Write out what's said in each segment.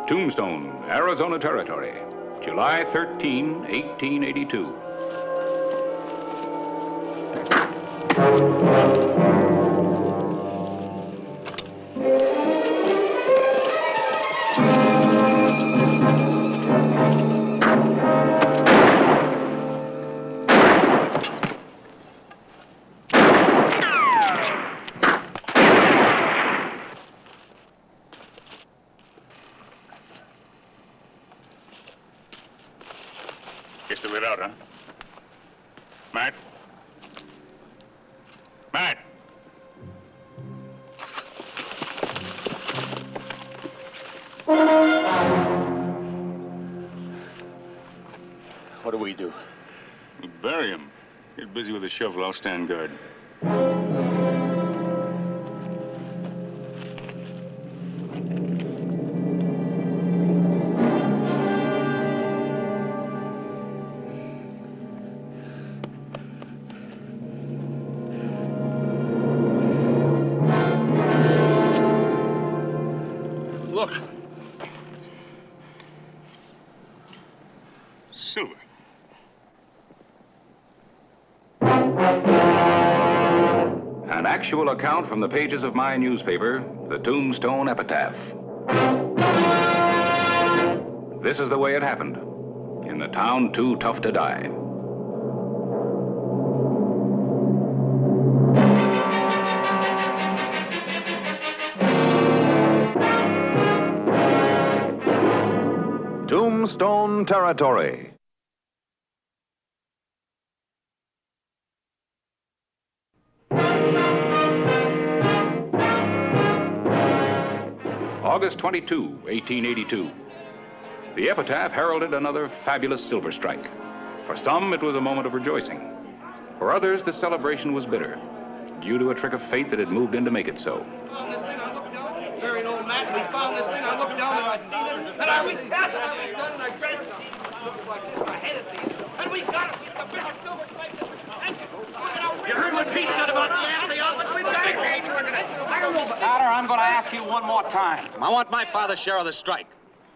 Tombstone, Arizona Territory, July 13, 1882. Guess they lit out, huh? Matt? Matt! What do we do? We bury him. Get busy with the shovel. I'll stand guard. Look. Silver. An actual account from the pages of my newspaper, the Tombstone Epitaph. This is the way it happened, in the town too tough to die. Tombstone Territory. August 22, 1882. The epitaph heralded another fabulous silver strike. For some, it was a moment of rejoicing. For others, the celebration was bitter, due to a trick of fate that had moved in to make it so. Very old Matt, we found this thing. I looked down and I seen it. And I reached out and I reached down and I grabbed it. It looked like this. I had it to you. And we got it. It's a big silver strike. You heard what Pete said about the alley outlet? We got it. I don't know, but Carter, I'm going to ask you one more time. I want my father's share of the strike.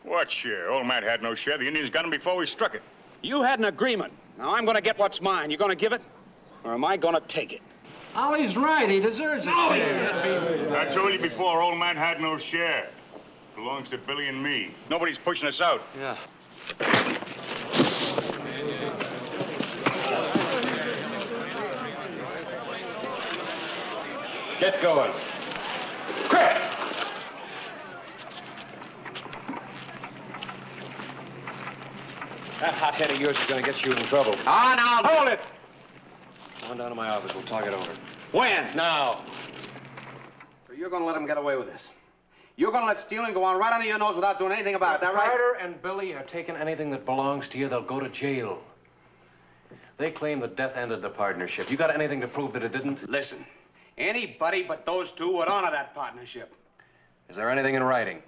What share? Old Matt had no share. The Indians got him before we struck it. You had an agreement. Now I'm going to get what's mine. You going to give it? Or am I going to take it? Ollie's right. He deserves it. I told you before, old Matt had no share. Belongs to Billy and me. Nobody's pushing us out. Yeah. Get going. Quick! That hot head of yours is going to get you in trouble. Ah, now, hold it! Come on down to my office. We'll talk it over. When? Now. So you're going to let him get away with this. You're going to let stealing go on right under your nose without doing anything about it, that right? Carter and Billy are taking anything that belongs to you, they'll go to jail. They claim the death ended the partnership. You got anything to prove that it didn't? Listen, anybody but those two would honor that partnership. Is there anything in writing?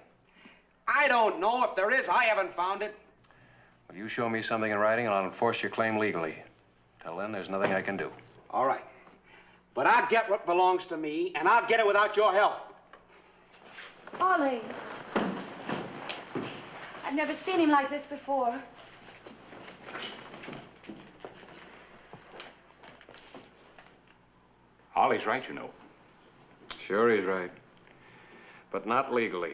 I don't know. If there is, I haven't found it. Well, you show me something in writing and I'll enforce your claim legally. Till then, there's nothing I can do. All right. But I'll get what belongs to me, and I'll get it without your help. Ollie. I've never seen him like this before. Ollie's right, you know. Sure he's right. But not legally.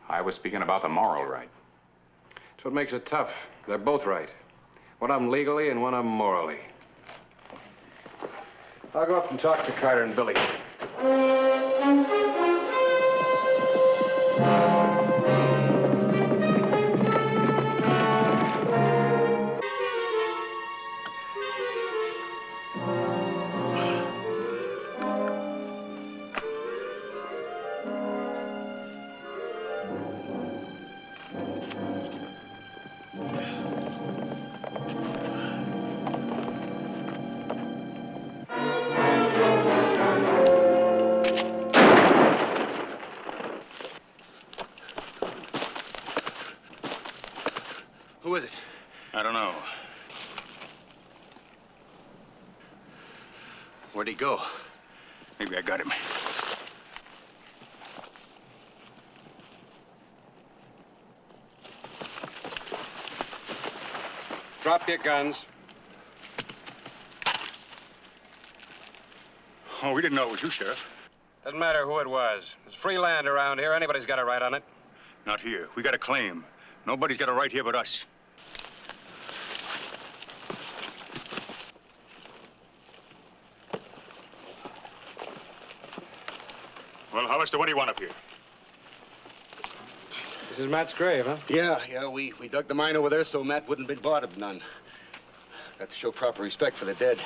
I was speaking about the moral right. That's what makes it tough. They're both right. One of them legally and one of them morally. I'll go up and talk to Carter and Billy. Who is it? I don't know. Where'd he go? Maybe I got him. Drop your guns. Oh, we didn't know it was you, Sheriff. Doesn't matter who it was. There's free land around here. Anybody's got a right on it. Not here. We got a claim. Nobody's got a right here but us. Well, Hollister, what do you want up here? This is Matt's grave, huh? Yeah, we dug the mine over there so Matt wouldn't be bothered none. Got to show proper respect for the dead.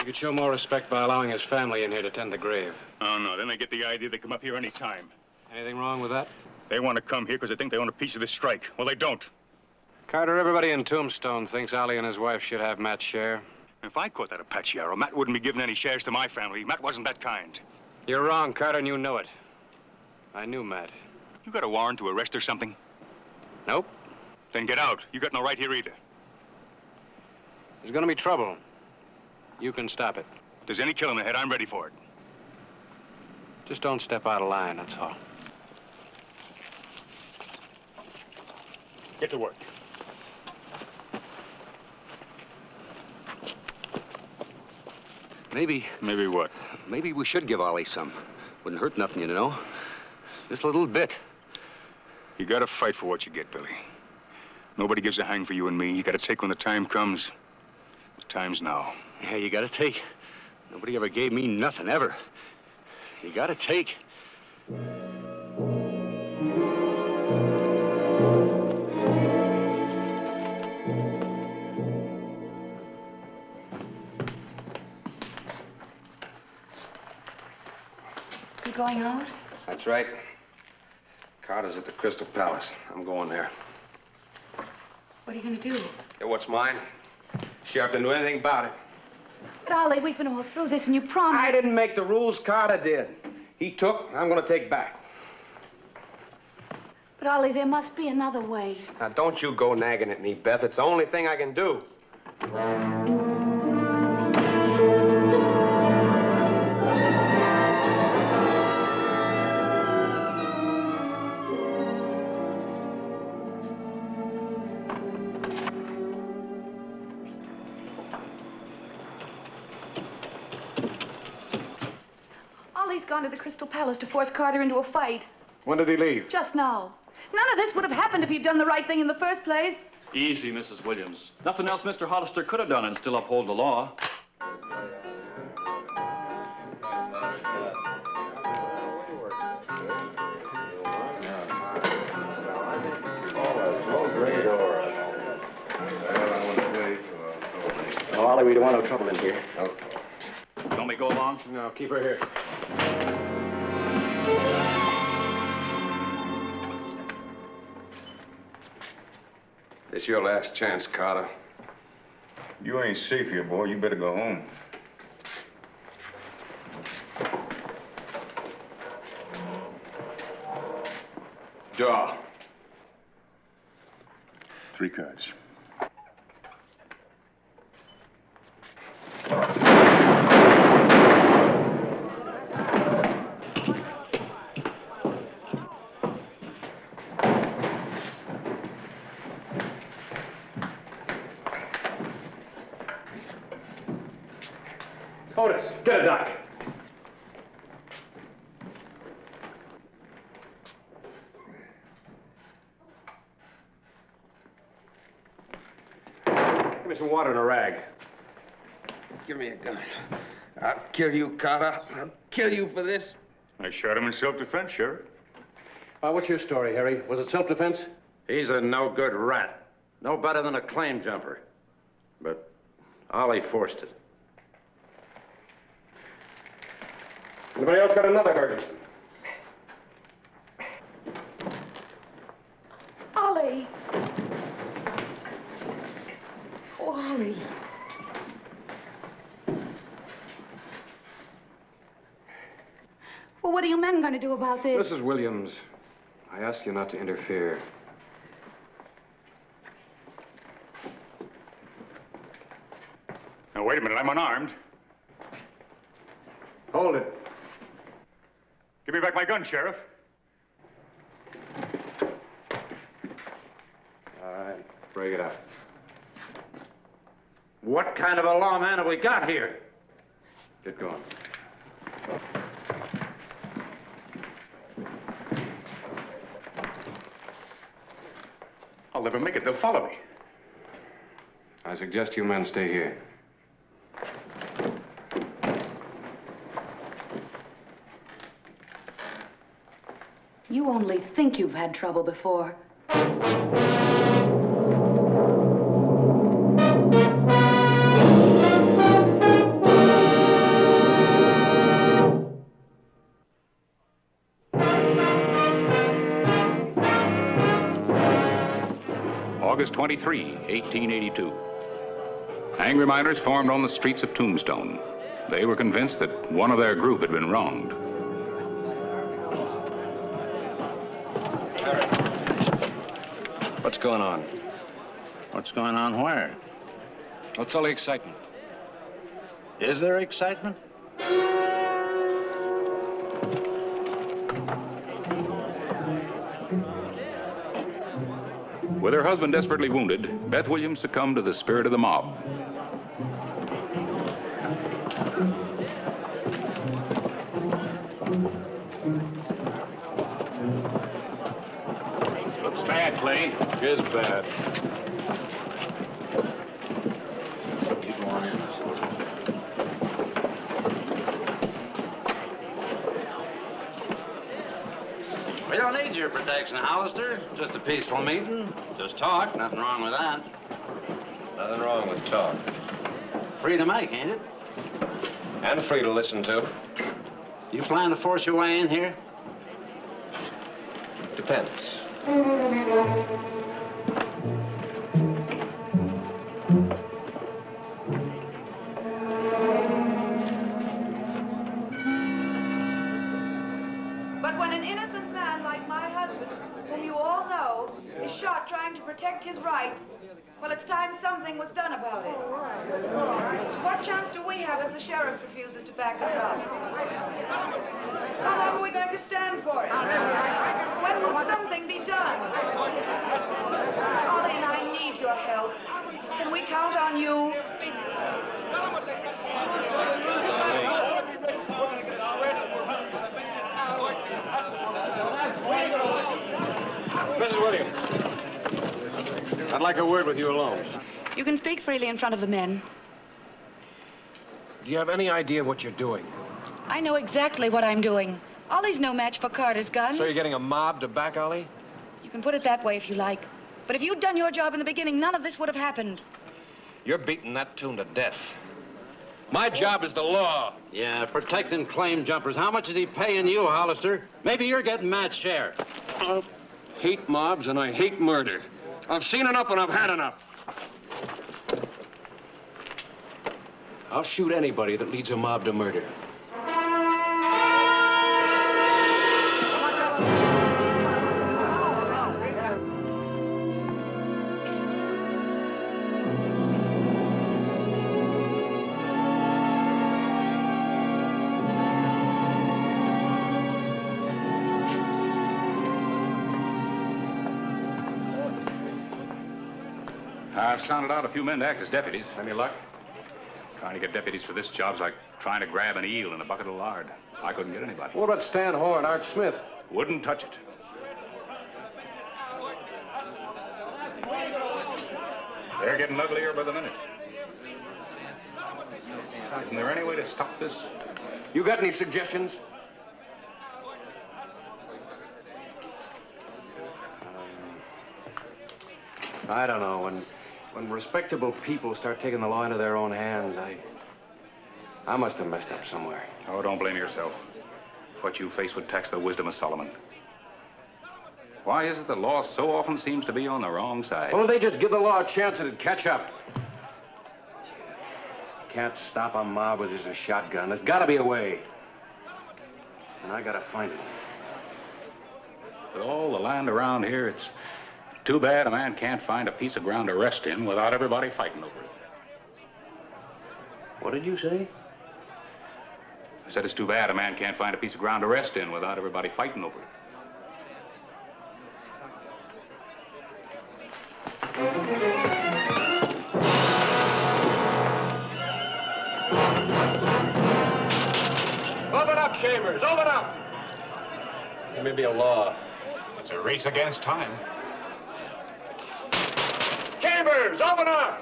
You could show more respect by allowing his family in here to tend the grave. Oh, no. Then they get the idea they come up here any time. Anything wrong with that? They want to come here because they think they own a piece of this strike. Well, they don't. Carter, everybody in Tombstone thinks Ollie and his wife should have Matt's share. If I caught that Apache arrow, Matt wouldn't be giving any shares to my family. Matt wasn't that kind. You're wrong, Carter, and you know it. I knew Matt. You got a warrant to arrest or something? Nope. Then get out. You got no right here either. There's gonna be trouble. You can stop it. If there's any killing ahead, I'm ready for it. Just don't step out of line, that's all. Get to work. Maybe what? Maybe we should give Ollie some. Wouldn't hurt nothing, you know. Just a little bit. You gotta fight for what you get, Billy. Nobody gives a hang for you and me. You gotta take when the time comes. The time's now. Yeah, you gotta take. Nobody ever gave me nothing, ever. You gotta take. You going out? That's right. Carter's at the Crystal Palace. I'm going there. What are you going to do? Yeah, what's mine? Sheriff didn't do anything about it. But, Ollie, we've been all through this, and you promised... I didn't make the rules. Carter did. He took, I'm going to take back. But, Ollie, there must be another way. Now, don't you go nagging at me, Beth. It's the only thing I can do. Ollie's gone to the Crystal Palace to force Carter into a fight. When did he leave? Just now. None of this would have happened if he'd done the right thing in the first place. Easy, Mrs. Williams. Nothing else Mr. Hollister could have done and still uphold the law. Oh, Ollie, we don't want no trouble in here. Don't we go along? No, keep her here. It's your last chance, Carter. You ain't safe here, boy. You better go home. Draw. 3 cards. Otis, get a doc. Give me some water and a rag. Give me a gun. I'll kill you, Carter. I'll kill you for this. I shot him in self-defense, Sheriff. What's your story, Harry? Was it self-defense? He's a no-good rat. No better than a claim jumper. But Ollie forced it. Anybody else got another hurt? Ollie. Oh, Ollie. Well, what are you men going to do about this? Mrs. Williams, I ask you not to interfere. Now, wait a minute. I'm unarmed. Hold it. Give me back my gun, Sheriff. All right, Break it up. What kind of a lawman have we got here? Get going. I'll never make it. They'll follow me. I suggest you men stay here. You only think you've had trouble before. August 23, 1882. Angry miners formed on the streets of Tombstone. They were convinced that one of their group had been wronged. What's going on? What's going on where? What's all the excitement? Is there excitement? With her husband desperately wounded, Beth Williams succumbed to the spirit of the mob. Looks bad, Clay. Is bad. Keep on in. We don't need your protection, Hollister. Just a peaceful meeting. Just talk. Nothing wrong with that. Nothing wrong with talk. Free to make, ain't it? And free to listen to. You plan to force your way in here? Depends. But when an innocent man like my husband, whom you all know, is shot trying to protect his rights, well, it's time something was done about it. What chance do we have if the sheriff refuses to back us up? How long are we going to stand for it? When will something be done? Ollie and I need your help. Can we count on you? Mrs. Williams, I'd like a word with you alone. You can speak freely in front of the men. Do you have any idea what you're doing? I know exactly what I'm doing. Ollie's no match for Carter's guns. So you're getting a mob to back Ollie? You can put it that way if you like. But if you'd done your job in the beginning, none of this would have happened. You're beating that tune to death. My job is the law. Yeah, protecting claim jumpers. How much is he paying you, Hollister? Maybe you're getting Matt's share. I hate mobs and I hate murder. I've seen enough and I've had enough. I'll shoot anybody that leads a mob to murder. I've sounded out a few men to act as deputies. Any luck? Trying to get deputies for this job's like trying to grab an eel in a bucket of lard. I couldn't get anybody. What about Stan Hoare and Art Smith? Wouldn't touch it. They're getting uglier by the minute. Isn't there any way to stop this? You got any suggestions? I don't know. When respectable people start taking the law into their own hands, I must have messed up somewhere. Oh, don't blame yourself. What you face would tax the wisdom of Solomon. Why is it the law so often seems to be on the wrong side? Well, if they just give the law a chance, it'd catch up. You can't stop a mob with just a shotgun. There's got to be a way. And I got to find it. With all the land around here, it's too bad a man can't find a piece of ground to rest in without everybody fighting over it. What did you say? I said it's too bad a man can't find a piece of ground to rest in without everybody fighting over it. Chambers, open up! There may be a law. It's a race against time. Chambers, open up!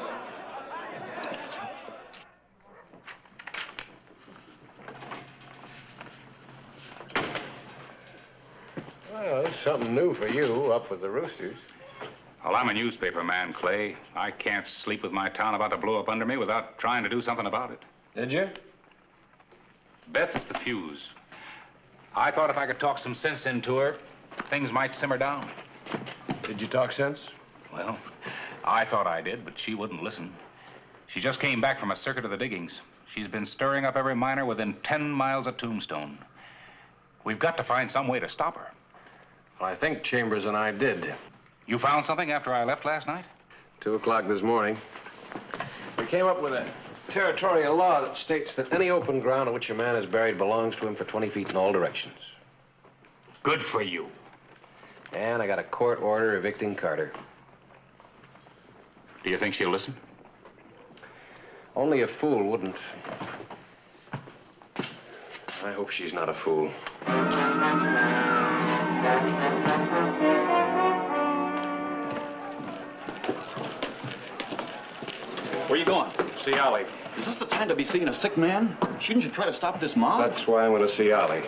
Well, it's something new for you, up with the roosters. Well, I'm a newspaper man, Clay. I can't sleep with my town about to blow up under me without trying to do something about it. Did you? Beth is the fuse. I thought if I could talk some sense into her, things might simmer down. Did you talk sense? Well, I thought I did, but she wouldn't listen. She just came back from a circuit of the diggings. She's been stirring up every miner within 10 miles of Tombstone. We've got to find some way to stop her. Well, I think Chambers and I did. You found something after I left last night? 2 o'clock this morning. We came up with a territorial law that states that any open ground on which a man is buried belongs to him for 20 feet in all directions. Good for you. And I got a court order evicting Carter. Do you think she'll listen? Only a fool wouldn't. I hope she's not a fool. Where you going? See Ollie. Is this the time to be seeing a sick man? Shouldn't you try to stop this mob? That's why I'm going to see Ollie.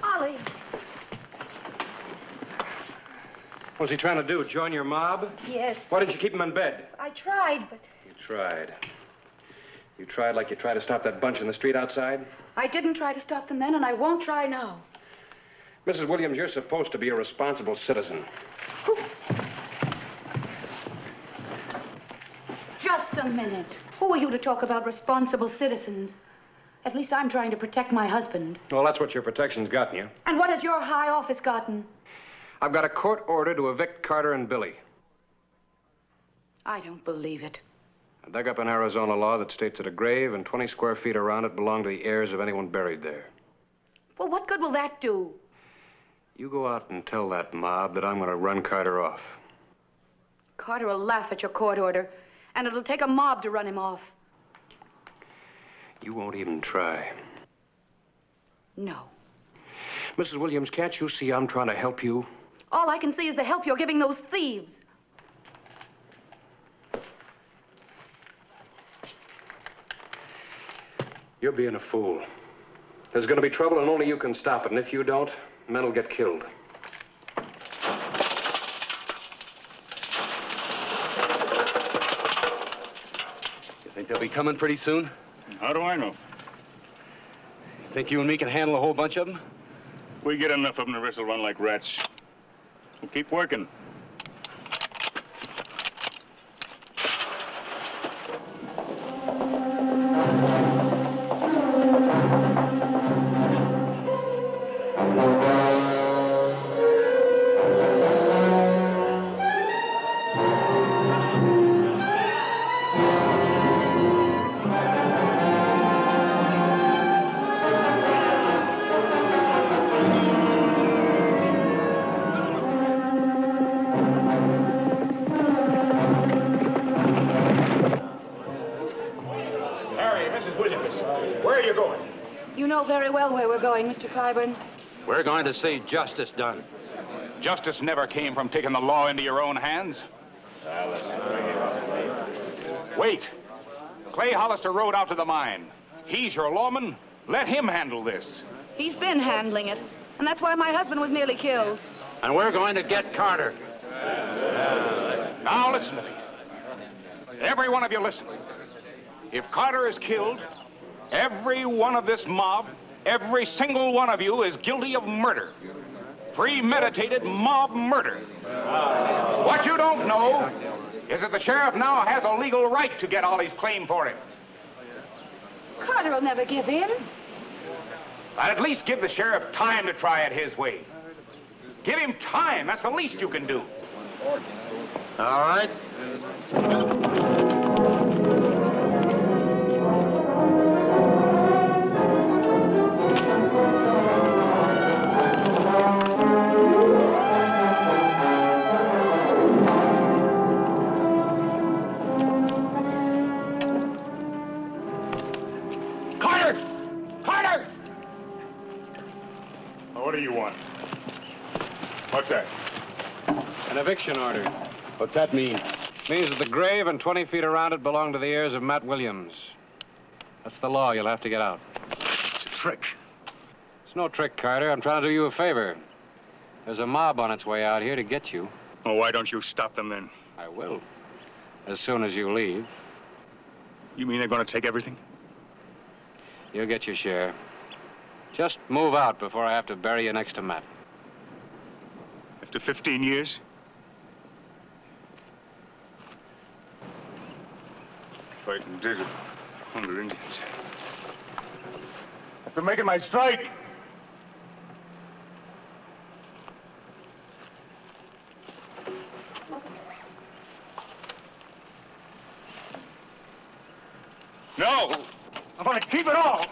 Ollie. What's he trying to do, join your mob? Yes. Why didn't you keep him in bed? I tried, but You tried. You tried like you tried to stop that bunch in the street outside? I didn't try to stop them then, and I won't try now. Mrs. Williams, you're supposed to be a responsible citizen. Just a minute. Who are you to talk about responsible citizens? At least I'm trying to protect my husband. Well, that's what your protection's gotten you. And what has your high office gotten? I've got a court order to evict Carter and Billy. I don't believe it. I dug up an Arizona law that states that a grave and 20 square feet around it belong to the heirs of anyone buried there. Well, what good will that do? You go out and tell that mob that I'm going to run Carter off. Carter will laugh at your court order, and it'll take a mob to run him off. You won't even try. No. Mrs. Williams, can't you see I'm trying to help you? All I can see is the help you're giving those thieves. You're being a fool. There's going to be trouble, and only you can stop it. And if you don't, men will get killed. You think they'll be coming pretty soon? How do I know? Think you and me can handle a whole bunch of them? We get enough of them to wrestle run like rats. We'll keep working. You know very well where we're going, Mr. Clyburn. We're going to see justice done. Justice never came from taking the law into your own hands. Wait. Clay Hollister rode out to the mine. He's your lawman. Let him handle this. He's been handling it, and that's why my husband was nearly killed. And we're going to get Carter. Now listen to me. Every one of you listen. If Carter is killed, every one of this mob, every single one of you is guilty of murder. Premeditated mob murder. What you don't know is that the sheriff now has a legal right to get Ollie's claim for him. Carter will never give in. I'd at least give the sheriff time to try it his way. Give him time. That's the least you can do. All right. do you want? What's that? An eviction order. What's that mean? Means that the grave and 20 feet around it belong to the heirs of Matt Williams. That's the law. You'll have to get out. It's a trick. It's no trick, Carter. I'm trying to do you a favor. There's a mob on its way out here to get you. Oh, why don't you stop them then? I will. As soon as you leave. You mean they're going to take everything? You'll get your share. Just move out before I have to bury you next to Matt. After 15 years? Fighting desert, 100 Indians. After making my strike. No! I'm going to keep it all!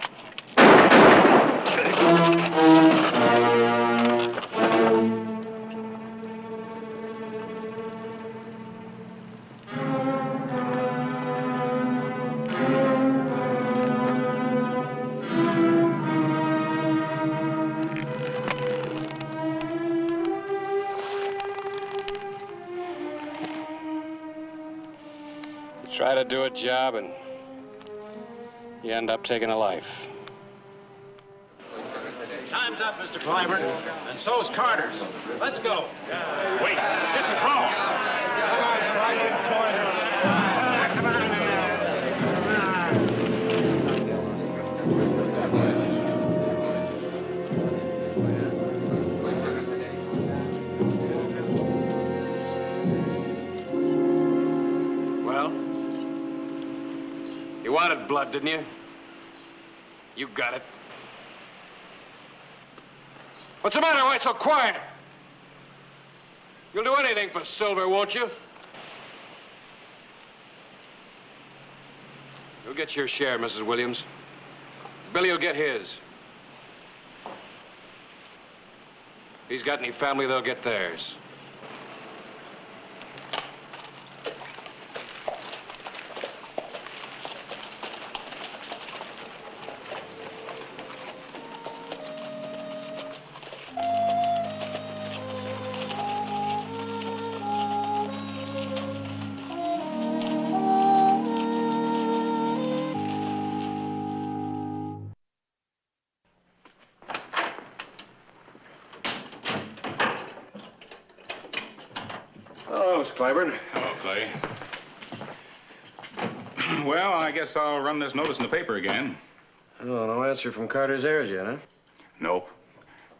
You try to do a job and you end up taking a life. Time's up, Mr. Clyburn. And so's Carter's. Let's go. Wait, this is wrong. Well, you wanted blood, didn't you? You got it. What's the matter? Why so quiet? You'll do anything for silver, won't you? You'll get your share, Mrs. Williams. Billy will get his. If he's got any family, they'll get theirs. Clyburn. Hello, Clay. Well, I guess I'll run this notice in the paper again. Oh, no answer from Carter's heirs yet, huh? Nope.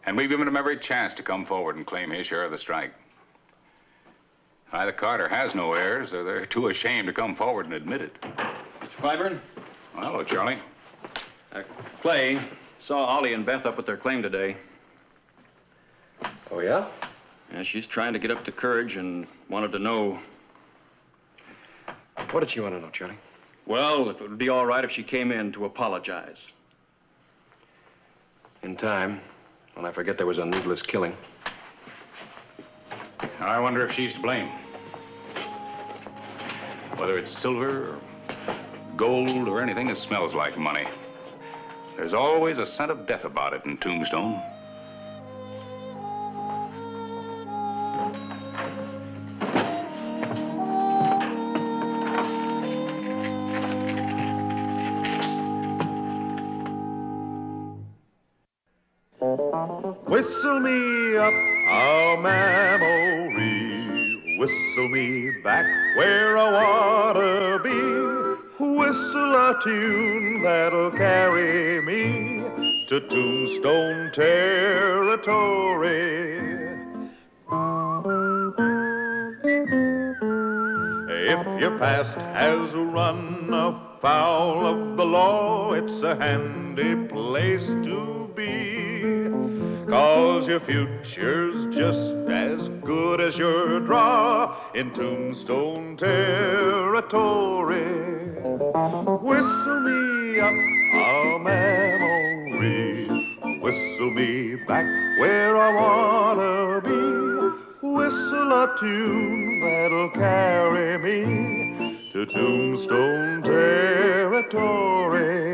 And we've given him every chance to come forward and claim his share of the strike. Either Carter has no heirs, or they're too ashamed to come forward and admit it. Mr. Clyburn? Well, hello, Charlie. Clay saw Ollie and Beth up at their claim today. Oh, yeah? Yeah, she's trying to get up to courage and wanted to know, What did she want to know, Charlie? well, if it would be all right if she came in to apologize. In time, when I forget there was a needless killing. I wonder if she's to blame. Whether it's silver or gold or anything that smells like money. There's always a scent of death about it in Tombstone. Whistle me up a memory, whistle me back where I wanna be, whistle a tune that'll carry me to Tombstone territory. If your past has run afoul of the law, it's a handy place to be. 'Cause your future's just as good as your draw in Tombstone territory. Whistle me up a memory, whistle me back where I wanna be, whistle a tune that'll carry me to Tombstone territory.